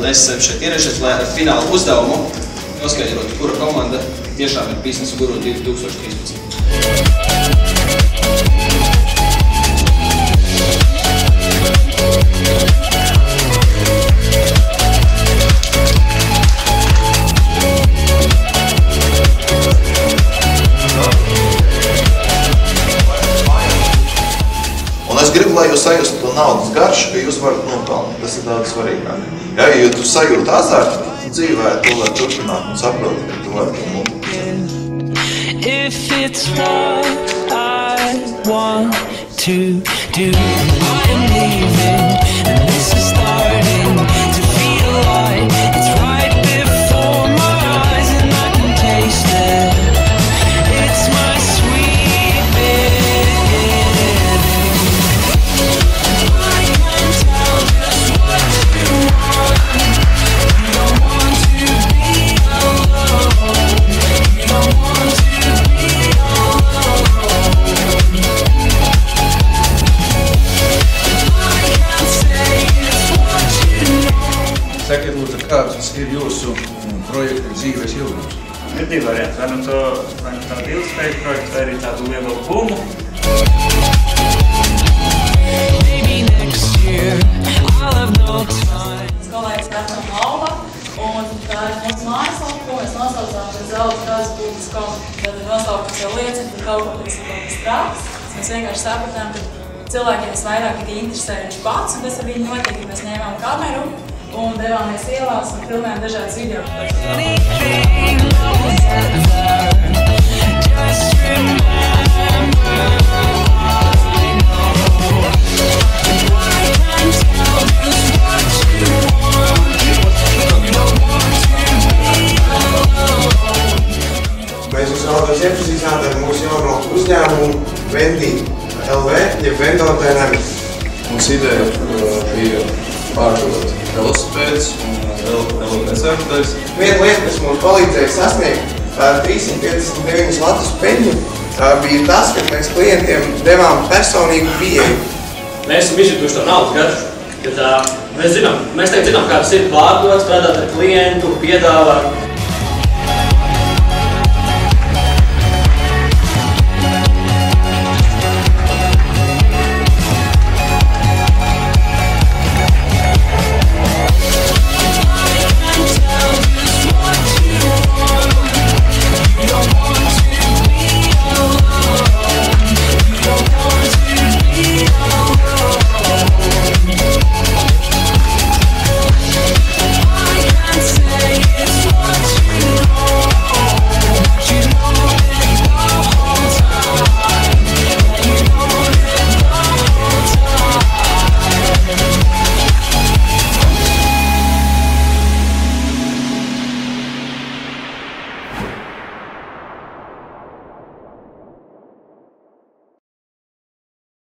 mēs esam šeit ieradušies, lai ar fināla uzdevumu noskaidrotu, kura komanda tiešām ir Biznesa Guru 2013. Es gribu, lai jūs sajustu to naudas garšu, ka jūs varat nopelnīt. Tas ir daudz svarīgāk. Ja tu sajūti azartu dzīvē, tu var turpināt un saproti, ka tu vari to nopelnīt. If it's what I want to do, I am leaving, and this is starting to feel like it's right before my eyes, and I can taste it. It's my sweet Sakiet, lūdzu, kāds ir jūsu projekta dzīves ilgums? Ir divi varianti. Vai nu tādu ilgspējīgu projektu, vai arī tādu lielu bumbu. Skolā ir Svētā Malva, un tā ir mūsu mājaslapa, ko mēs nosaucām par zelta.com. Tad nosaukums jau liecina, ka kaut ko tas trāks. Mēs vienkārši sapratām, ka cilvēkiem visvairāk ir interesē viņš pats, un tas ar viņu notiek, ka mēs ņēmām kameru un devāmies ielās un filmējām dažādas video. Mēs jūs vēlamies iepazīstināt ar mūsu jauno uzņēmumu Vendi LV, jeb Vendor Dynamics. Mums ideja bija pārdot velosipēdus un velosipēdu sērtudēļus. Viena lieta, kas mums palīdzēja sasniegt 359 latus peļņu, bija tas, ka mēs klientiem devām personīgu pieeju. Mēs esam izjutuši to naudas garšu, kad mēs tagad zinām, kā tas ir pārdot, strādāt ar klientu, piedāvāt.